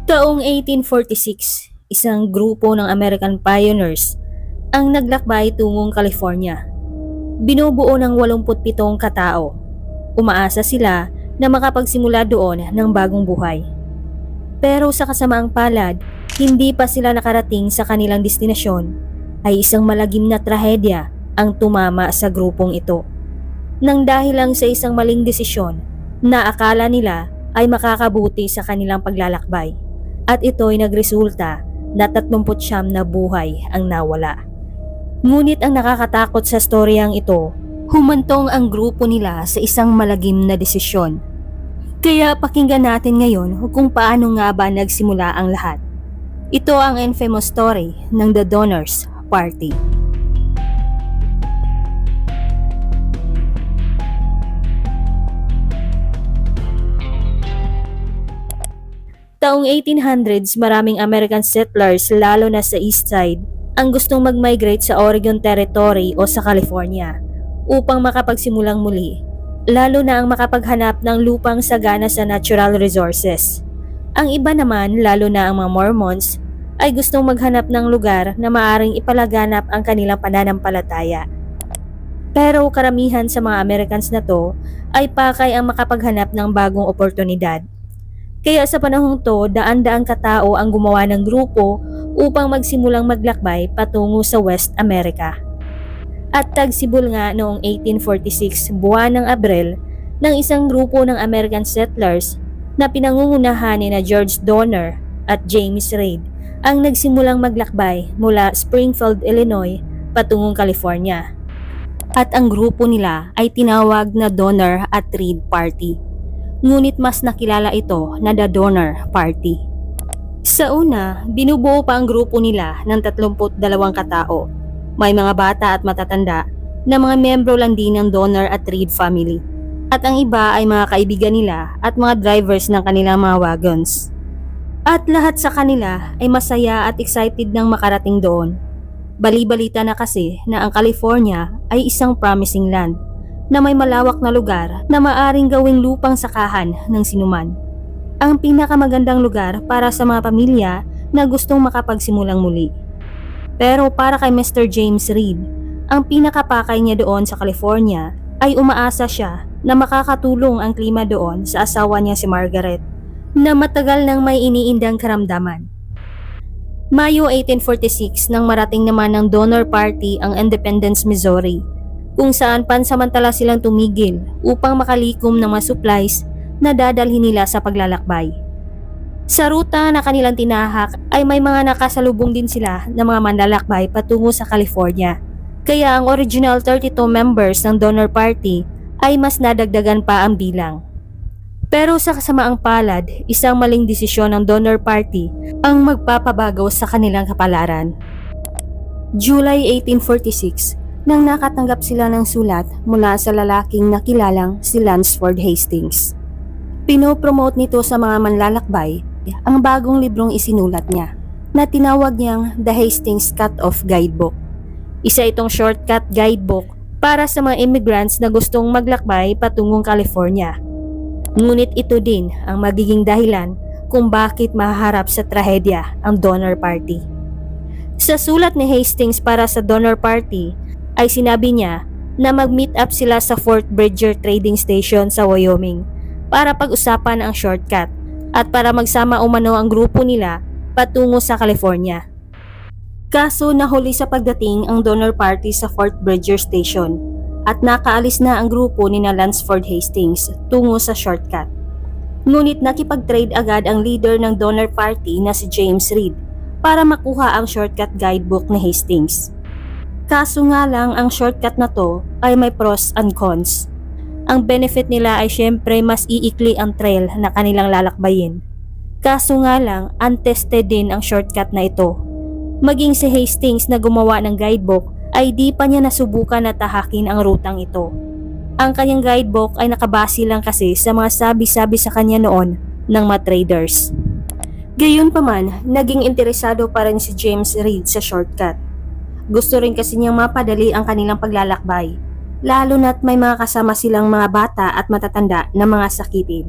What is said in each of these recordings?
Taong 1846, isang grupo ng American pioneers ang naglakbay tungong California. Binubuo ng 87 katao. Umaasa sila na makapagsimula doon ng bagong buhay. Pero sa kasamaang palad, hindi pa sila nakarating sa kanilang destinasyon ay isang malagim na trahedya ang tumama sa grupong ito. Nang dahil lang sa isang maling desisyon na akala nila ay makakabuti sa kanilang paglalakbay. At ito'y nagresulta na 39 na buhay ang nawala. Ngunit ang nakakatakot sa storyang ito, humantong ang grupo nila sa isang malagim na desisyon. Kaya pakinggan natin ngayon kung paano nga ba nagsimula ang lahat. Ito ang infamous story ng The Donors Party. Taong 1800s, maraming American settlers lalo na sa East Side ang gustong mag-migrate sa Oregon Territory o sa California upang makapagsimulang muli, lalo na ang makapaghanap ng lupang sagana sa natural resources. Ang iba naman, lalo na ang mga Mormons, ay gustong maghanap ng lugar na maaring ipalaganap ang kanilang pananampalataya. Pero karamihan sa mga Americans na to ay pakay ang makapaghanap ng bagong oportunidad. Kaya sa panahong to, daan-daang katao ang gumawa ng grupo upang magsimulang maglakbay patungo sa West America. At tagsibol nga noong 1846, buwan ng Abril, ng isang grupo ng American settlers na pinangungunahan ni George Donner at James Reed ang nagsimulang maglakbay mula Springfield, Illinois patungong California. At ang grupo nila ay tinawag na Donner at Reed Party. Ngunit mas nakilala ito na The Donner Party. Sa una, binubuo pa ang grupo nila ng 32 katao. May mga bata at matatanda na mga membro lang din ng Donner at Reed family. At ang iba ay mga kaibigan nila at mga drivers ng kanilang mga wagons. At lahat sa kanila ay masaya at excited nang makarating doon. Bali-balita na kasi na ang California ay isang promising land na may malawak na lugar na maaring gawing lupang sakahan ng sinuman. Ang pinakamagandang lugar para sa mga pamilya na gustong makapagsimulang muli. Pero para kay Mr. James Reed, ang pinakapakay niya doon sa California ay umaasa siya na makakatulong ang klima doon sa asawa niya si Margaret na matagal nang may iniindang karamdaman. Mayo 1846 nang marating naman ng Donner Party ang Independence, Missouri, kung saan pansamantala silang tumigil upang makalikom ng mga supplies na dadalhin nila sa paglalakbay. Sa ruta na kanilang tinahak ay may mga nakasalubong din sila ng mga manlalakbay patungo sa California. Kaya ang original 32 members ng Donner Party ay mas nadagdagan pa ang bilang. Pero sa kasamaang palad, isang maling desisyon ng Donner Party ang magpapabago sa kanilang kapalaran. July 1846, nang nakatanggap sila ng sulat mula sa lalaking nakilalang si Lansford Hastings. Pinopromote nito sa mga manlalakbay ang bagong librong isinulat niya na tinawag niyang The Hastings Cut-Off Guidebook. Isa itong shortcut guidebook para sa mga immigrants na gustong maglakbay patungong California. Ngunit ito din ang magiging dahilan kung bakit mahaharap sa trahedya ang Donner Party. Sa sulat ni Hastings para sa Donner Party, ay sinabi niya na mag-meet up sila sa Fort Bridger Trading Station sa Wyoming para pag-usapan ang shortcut at para magsama umano ang grupo nila patungo sa California. Kaso nahuli sa pagdating ang Donner Party sa Fort Bridger Station at nakaalis na ang grupo ni Lansford Hastings tungo sa shortcut. Ngunit nakipag-trade agad ang leader ng Donner Party na si James Reed para makuha ang shortcut guidebook ni Hastings. Kaso nga lang ang shortcut na to ay may pros and cons. Ang benefit nila ay syempre mas iikli ang trail na kanilang lalakbayin. Kaso nga lang untested din ang shortcut na ito. Maging si Hastings na gumawa ng guidebook ay di pa niya nasubukan na tahakin ang rutang ito. Ang kanyang guidebook ay nakabase lang kasi sa mga sabi-sabi sa kanya noon ng mga traders. Gayunpaman, naging interesado pa rin si James Reed sa shortcut. Gusto rin kasi niyang mapadali ang kanilang paglalakbay, lalo na't may mga kasama silang mga bata at matatanda na mga sakitin.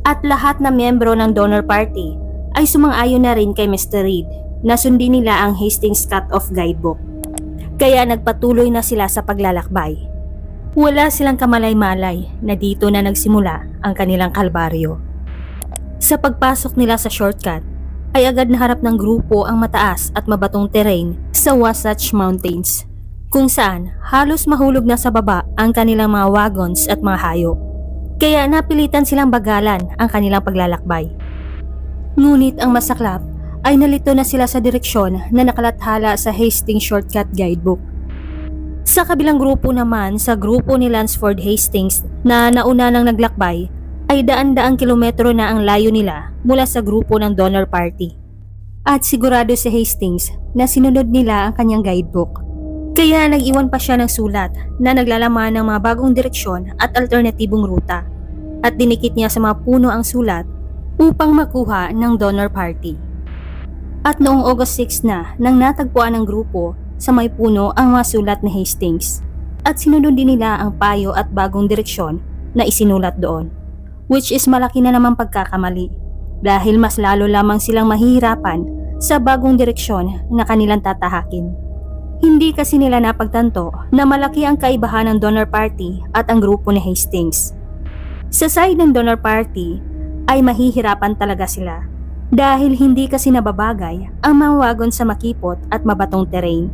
At lahat na miyembro ng Donner Party ay sumang-ayon na rin kay Mr. Reed na sundin nila ang Hastings Cut-Off Guidebook. Kaya nagpatuloy na sila sa paglalakbay. Wala silang kamalay-malay na dito na nagsimula ang kanilang kalbaryo. Sa pagpasok nila sa shortcut, ay agad naharap ng grupo ang mataas at mabatong terrain sa Wasatch Mountains, kung saan halos mahulog na sa baba ang kanilang mga wagons at mga hayop. Kaya napilitan silang bagalan ang kanilang paglalakbay. Ngunit ang masaklap ay nalito na sila sa direksyon na nakalathala sa Hastings Shortcut Guidebook. Sa kabilang grupo naman, sa grupo ni Lansford Hastings na nauna nang naglakbay, ay daan-daang kilometro na ang layo nila mula sa grupo ng donor party. At sigurado si Hastings na sinunod nila ang kanyang guidebook. Kaya nag-iwan pa siya ng sulat na naglalaman ng mga bagong direksyon at alternatibong ruta. At dinikit niya sa mga puno ang sulat upang makuha ng donor party. At noong August 6 na nang natagpuan ng grupo sa may puno ang mga sulat ni Hastings. At sinunod din nila ang payo at bagong direksyon na isinulat doon. Which is malaki na namang pagkakamali dahil mas lalo lamang silang mahihirapan sa bagong direksyon na kanilang tatahakin. Hindi kasi nila napagtanto na malaki ang kaibahan ng donor party at ang grupo ni Hastings. Sa side ng donor party ay mahihirapan talaga sila dahil hindi kasi nababagay ang mga wagon sa makipot at mabatong terrain.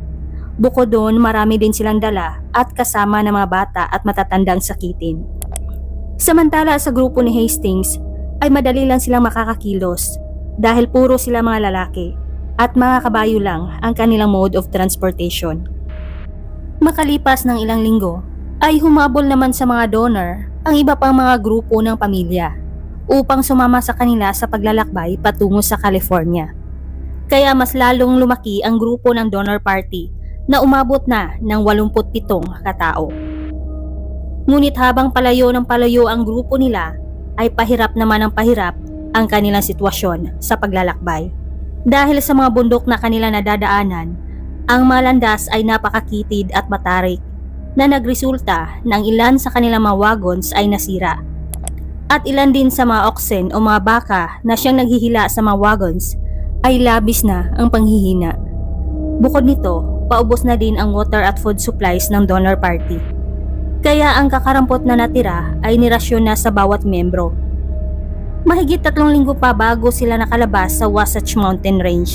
Bukod doon, marami din silang dala at kasama ng mga bata at matatandang sakitin. Samantala sa grupo ni Hastings ay madali lang silang makakakilos dahil puro sila mga lalaki at mga kabayo lang ang kanilang mode of transportation. Makalipas ng ilang linggo ay humabol naman sa mga donor ang iba pang mga grupo ng pamilya upang sumama sa kanila sa paglalakbay patungo sa California. Kaya mas lalong lumaki ang grupo ng donor party na umabot na ng 87 katao. Ngunit habang palayo ng palayo ang grupo nila, ay pahirap naman ang pahirap ang kanilang sitwasyon sa paglalakbay. Dahil sa mga bundok na kanila nadadaanan, ang malandas ay napakakitid at matarik na nagresulta ng ilan sa kanilang mga wagons ay nasira. At ilan din sa mga oxen o mga baka na siyang naghihila sa mga wagons ay labis na ang panghihina. Bukod nito, paubos na din ang water at food supplies ng donor party. Kaya ang kakarampot na natira ay nirasyon na sa bawat membro. Mahigit 3 linggo pa bago sila nakalabas sa Wasatch Mountain Range.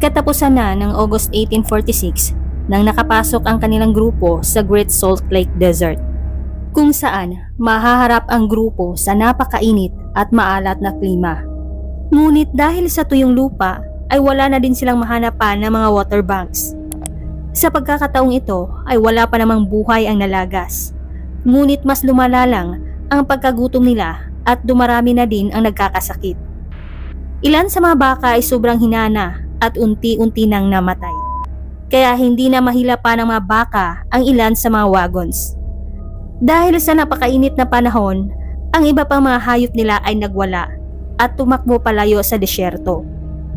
Katapusan na ng August 1846 nang nakapasok ang kanilang grupo sa Great Salt Lake Desert, kung saan mahaharap ang grupo sa napakainit at maalat na klima. Ngunit dahil sa tuyong lupa ay wala na din silang mahanapan ng mga water banks. Sa pagkakataong ito ay wala pa namang buhay ang nalagas. Ngunit mas lumala lang ang pagkagutom nila at dumarami na din ang nagkakasakit. Ilan sa mga baka ay sobrang hinana at unti-unti nang namatay. Kaya hindi na mahila pa ng mga baka ang ilan sa mga wagons. Dahil sa napakainit na panahon, ang iba pang mga hayop nila ay nagwala at tumakbo palayo sa desyerto.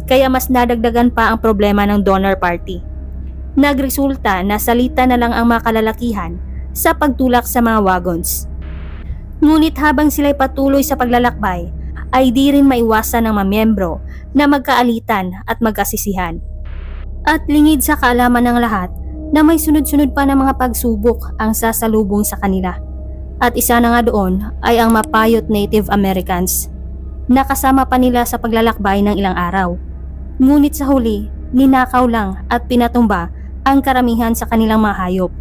Kaya mas nadagdagan pa ang problema ng donor party. Nagresulta na salita na lang ang mga kalalakihan sa pagtulak sa mga wagons. Ngunit habang sila'y patuloy sa paglalakbay, ay di rin maiwasan ng mga miyembro na magkaalitan at magkasisihan. At lingid sa kaalaman ng lahat na may sunod-sunod pa na mga pagsubok ang sasalubong sa kanila. At isa na nga doon ay ang mapayot Native Americans. Nakasama pa nila sa paglalakbay ng ilang araw. Ngunit sa huli, ninakaw lang at pinatumba ang karamihan sa kanilang mga hayop.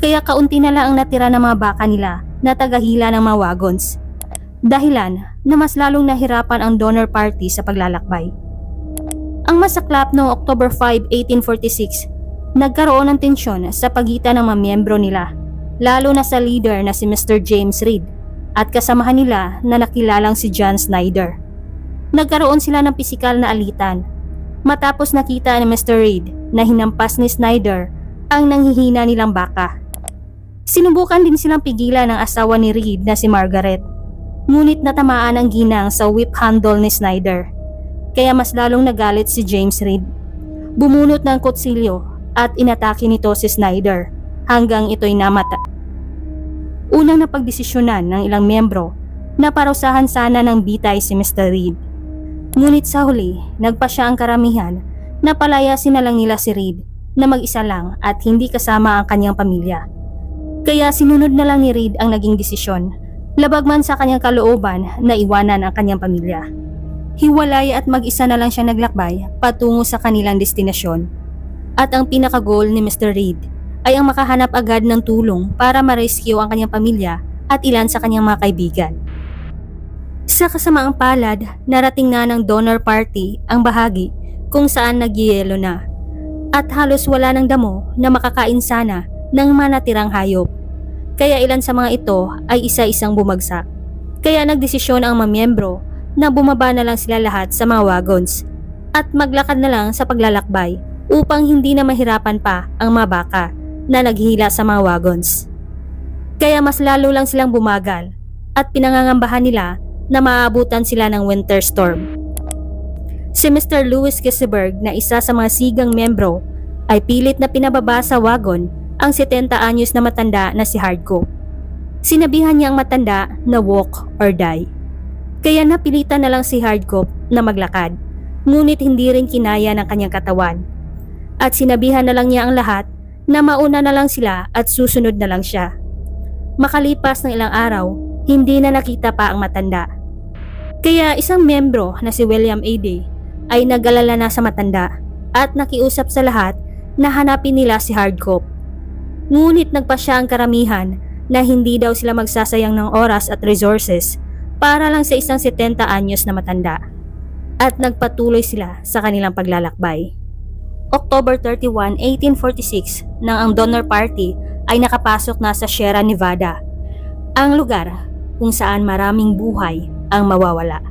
Kaya kaunti na lang ang natira ng mga baka nila na tagahila ng mga wagons. Dahilan na mas lalong nahirapan ang donor party sa paglalakbay. Ang masaklap noong October 5, 1846, nagkaroon ng tensyon sa pagitan ng mga miyembro nila, lalo na sa leader na si Mr. James Reed at kasamahan nila na nakilalang si John Snyder. Nagkaroon sila ng pisikal na alitan matapos nakita ni Mr. Reed na hinampas ni Snyder ang nanghihina nilang baka. Sinubukan din silang pigilan ng asawa ni Reed na si Margaret, ngunit natamaan ang ginang sa whip handle ni Snyder. Kaya mas lalong nagalit si James Reed. Bumunot ng kutsilyo at inatake nito si Snyder hanggang ito'y namata. Unang napagdesisyonan ng ilang miyembro na parusahan sana ng bitay si Mr. Reed. Ngunit sa huli, nagpasya ang karamihan na palayasin na lang nila si Reed na mag-isa lang at hindi kasama ang kanyang pamilya. Kaya sinunod na lang ni Reed ang naging desisyon, labag man sa kanyang kalooban na iwanan ang kanyang pamilya. Hiwalay at mag-isa na lang siya naglakbay patungo sa kanilang destinasyon. At ang pinaka-goal ni Mr. Reed ay ang makahanap agad ng tulong para ma-rescue ang kanyang pamilya at ilan sa kanyang mga kaibigan. Sa kasamaang palad, narating na ng donor party ang bahagi kung saan nagyayelo na. At halos wala ng damo na makakain sana ng manatirang hayop. Kaya ilan sa mga ito ay isa-isang bumagsak. Kaya nagdesisyon ang mga miyembro na bumaba na lang sila lahat sa mga wagons at maglakad na lang sa paglalakbay upang hindi na mahirapan pa ang mga baka na naghihila sa mga wagons. Kaya mas lalo lang silang bumagal at pinangangambahan nila na maabutan sila ng winter storm. Si Mr. Louis Kisseberg na isa sa mga sigang membro ay pilit na pinababa sa wagon ang 70 anyos na matanda na si Hardcope. Sinabihan niya ang matanda na walk or die. Kaya napilitan na lang si Hardcope na maglakad, ngunit hindi rin kinaya ng kanyang katawan. At sinabihan na lang niya ang lahat na mauna na lang sila at susunod na lang siya. Makalipas ng ilang araw, hindi na nakita pa ang matanda. Kaya isang membro na si William A. Day ay nag-alala na sa matanda at nakiusap sa lahat na hanapin nila si Hardcope. Ngunit nagpasya ang karamihan na hindi daw sila magsasayang ng oras at resources para lang sa isang 70 anyos na matanda. At nagpatuloy sila sa kanilang paglalakbay. October 31, 1846 nang ang donor party ay nakapasok na sa Sierra Nevada, ang lugar kung saan maraming buhay ang mawawala.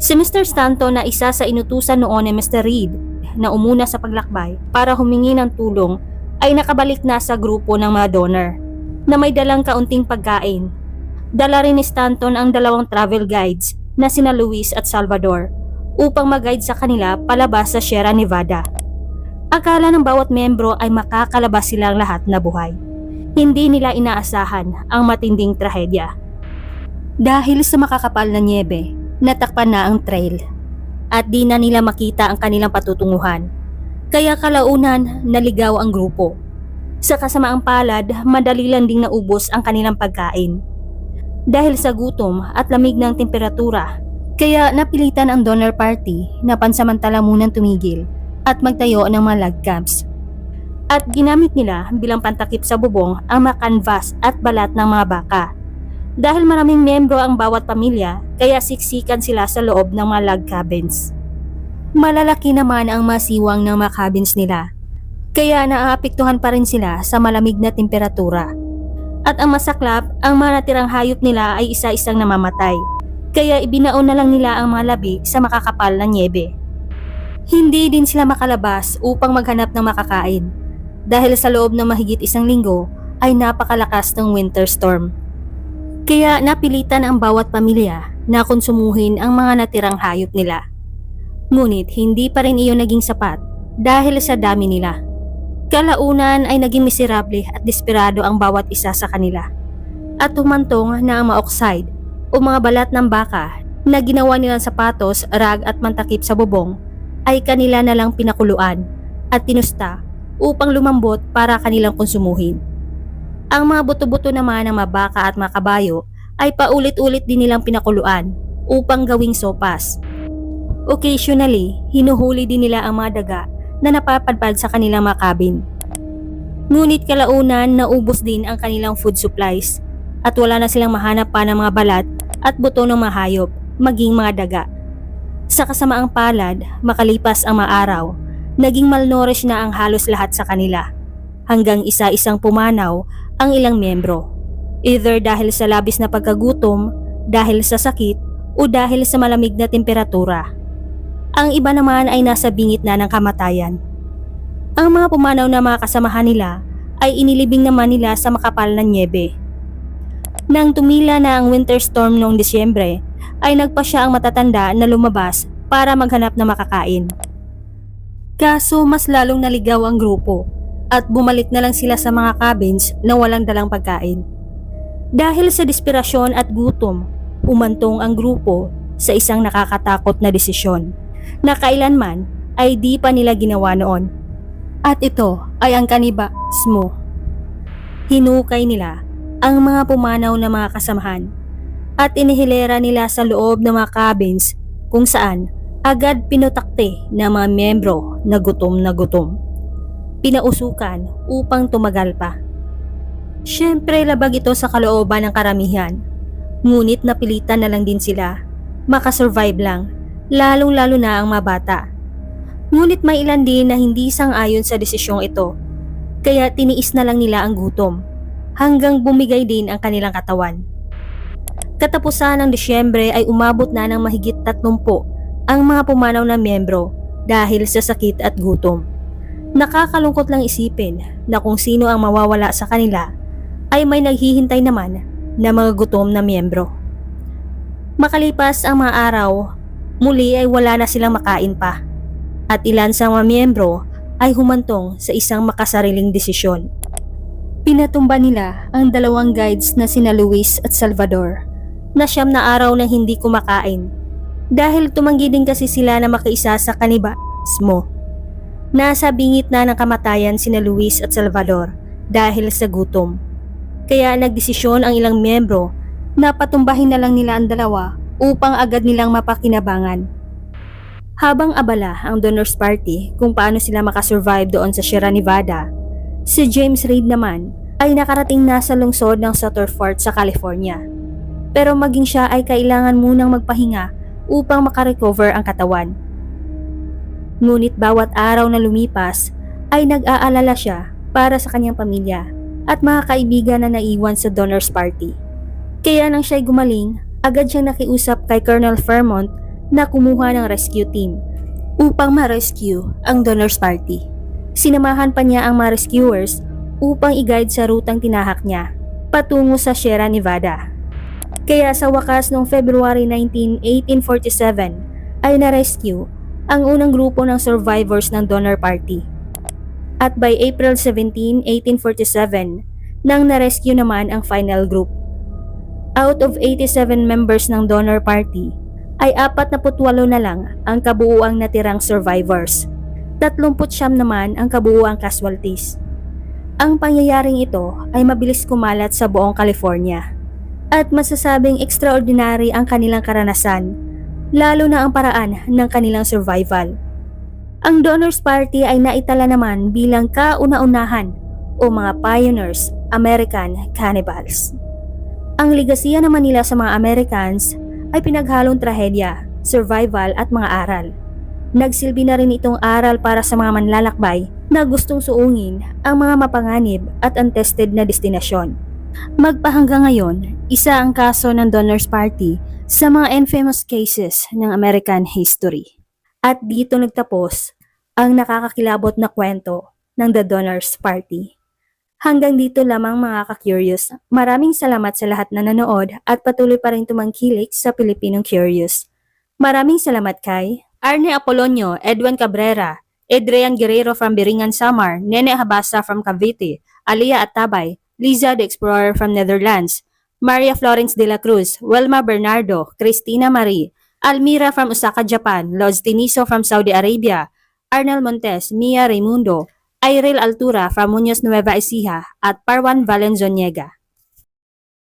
Si Mr. Stanton na isa sa inutusan noon ni Mr. Reed na umuna sa paglakbay para humingi ng tulong ay nakabalik na sa grupo ng mga donor na may dalang kaunting pagkain. Dala rin ni Stanton ang 2 travel guides na sina Luis at Salvador upang mag-guide sa kanila palabas sa Sierra Nevada. Akala ng bawat membro ay makakalabas silang lahat na buhay. Hindi nila inaasahan ang matinding trahedya. Dahil sa makakapal na nyebe, natakpan na ang trail at di na nila makita ang kanilang patutunguhan. Kaya kalaunan naligaw ang grupo. Sa kasamaang palad, madali lang ding naubos ang kanilang pagkain. Dahil sa gutom at lamig ng temperatura, kaya napilitan ang donor party na pansamantala munang tumigil at magtayo ng mga log camps. At ginamit nila bilang pantakip sa bubong ang mga canvas at balat ng mga baka. Dahil maraming miyembro ang bawat pamilya, kaya siksikan sila sa loob ng mga log cabins. Malalaki naman ang masiwang ng mga cabins nila, kaya naaapektuhan pa rin sila sa malamig na temperatura. At ang masaklap, ang mga natirang hayop nila ay isa-isang namamatay, kaya ibinaon na lang nila ang mga labi sa makakapal na nyebe. Hindi din sila makalabas upang maghanap ng makakain, dahil sa loob ng mahigit 1 linggo ay napakalakas ng winter storm. Kaya napilitan ang bawat pamilya na konsumuhin ang mga natirang hayop nila. Ngunit hindi pa rin iyon naging sapat dahil sa dami nila. Kalaunan ay naging miserable at desperado ang bawat isa sa kanila. At humantong na ang ma-oxide o mga balat ng baka na ginawa nilang sapatos, rag at mantakip sa bubong ay kanila na lang pinakuluan at tinusta upang lumambot para kanilang konsumuhin. Ang mga buto-buto naman ng mga baka at mga kabayo ay paulit-ulit din nilang pinakuluan upang gawing sopas. Occasionally, hinuhuli din nila ang mga daga na napapadpad sa kanilang mga cabin. Ngunit kalaunan naubos din ang kanilang food supplies at wala na silang mahanap pa ng mga balat at buto ng mga hayop, maging mga daga. Sa kasamaang palad, makalipas ang mga araw, naging malnourished na ang halos lahat sa kanila, hanggang isa-isang pumanaw ang ilang miyembro, either dahil sa labis na pagkagutom, dahil sa sakit, o dahil sa malamig na temperatura. Ang iba naman ay nasa bingit na ng kamatayan. Ang mga pumanaw na mga kasamahan nila ay inilibing naman nila sa makapal na nyebe. Nang tumila na ang winter storm noong Disyembre, ay nagpasya ang matatanda na lumabas para maghanap ng makakain. Kaso mas lalong naligaw ang grupo at bumalik na lang sila sa mga cabins na walang dalang pagkain. Dahil sa desperasyon at gutom, umantong ang grupo sa isang nakakatakot na desisyon na kailanman ay di pa nila ginawa noon. At ito ay ang kanibalismo. Hinukay nila ang mga pumanaw na mga kasamahan at inihilera nila sa loob ng mga cabins kung saan agad pinutakte ng mga miyembro na gutom na gutom. Pinausukan upang tumagal pa. Siyempre labag ito sa kalooban ng karamihan, ngunit napilitan na lang din sila makasurvive lang, lalong-lalo na ang mga bata. Ngunit may ilan din na hindi sang-ayon sa desisyong ito, kaya tiniis na lang nila ang gutom hanggang bumigay din ang kanilang katawan. Katapusan ng Disyembre ay umabot na ng mahigit 30 ang mga pumanaw na miyembro dahil sa sakit at gutom. Nakakalungkot lang isipin na kung sino ang mawawala sa kanila ay may naghihintay naman na mga gutom na miyembro. Makalipas ang mga araw, muli ay wala na silang makain pa at ilan sa mga miyembro ay humantong sa isang makasariling desisyon. Pinatumba nila ang 2 guides na sina Luis at Salvador na 9 na araw na hindi kumakain dahil tumanggi din kasi sila na makiisa sa kanibalismo. Nasa bingit na ng kamatayan sina Luis at Salvador dahil sa gutom. Kaya nagdesisyon ang ilang miyembro na patumbahin na lang nila ang 2 upang agad nilang mapakinabangan. Habang abala ang donors party kung paano sila makasurvive doon sa Sierra Nevada, si James Reid naman ay nakarating na sa lungsod ng Sutter Fort sa California. Pero maging siya ay kailangan munang magpahinga upang makarecover ang katawan. Ngunit bawat araw na lumipas ay nag-aalala siya para sa kanyang pamilya at mga kaibigan na naiwan sa donors party. Kaya nang siya'y gumaling, agad siyang nakiusap kay Colonel Fairmont na kumuha ng rescue team upang ma-rescue ang donors party. Sinamahan pa niya ang mga rescuers upang i-guide sa rutang tinahak niya patungo sa Sierra Nevada. Kaya sa wakas noong February 19, 1847 ay na-rescue ang unang grupo ng survivors ng donor party. At by April 17, 1847, nang na-rescue naman ang final group. Out of 87 members ng donor party, ay 48 na lang ang kabuuang natirang survivors. 39 naman ang kabuuang casualties. Ang pangyayaring ito ay mabilis kumalat sa buong California at masasabing extraordinary ang kanilang karanasan, lalo na ang paraan ng kanilang survival. Ang donors party ay naitala naman bilang kauna-unahan o mga pioneers American cannibals. Ang ligasiya naman nila sa mga Americans ay pinaghalong trahedya, survival at mga aral. Nagsilbi na rin itong aral para sa mga manlalakbay na gustong suungin ang mga mapanganib at untested na destinasyon. Magpahanggang ngayon, isa ang kaso ng donors party sa mga infamous cases ng American history. At dito nagtapos ang nakakakilabot na kwento ng The Donors Party. Hanggang dito lamang mga ka-curious. Maraming salamat sa lahat na nanood at patuloy pa rin tumangkilik sa Pilipinong Curious. Maraming salamat kay Arne Apolonio, Edwin Cabrera, Adrian Guerrero from Biringan, Samar, Nene Habasa from Cavite, Alia Atabay, Liza the Explorer from Netherlands, Maria Florence de la Cruz, Wilma Bernardo, Christina Marie, Almira from Osaka, Japan, Loz Tiniso from Saudi Arabia, Arnel Montes, Mia Raimundo, Irel Altura from Muñoz Nueva Ecija at Parwan Valenzoniega.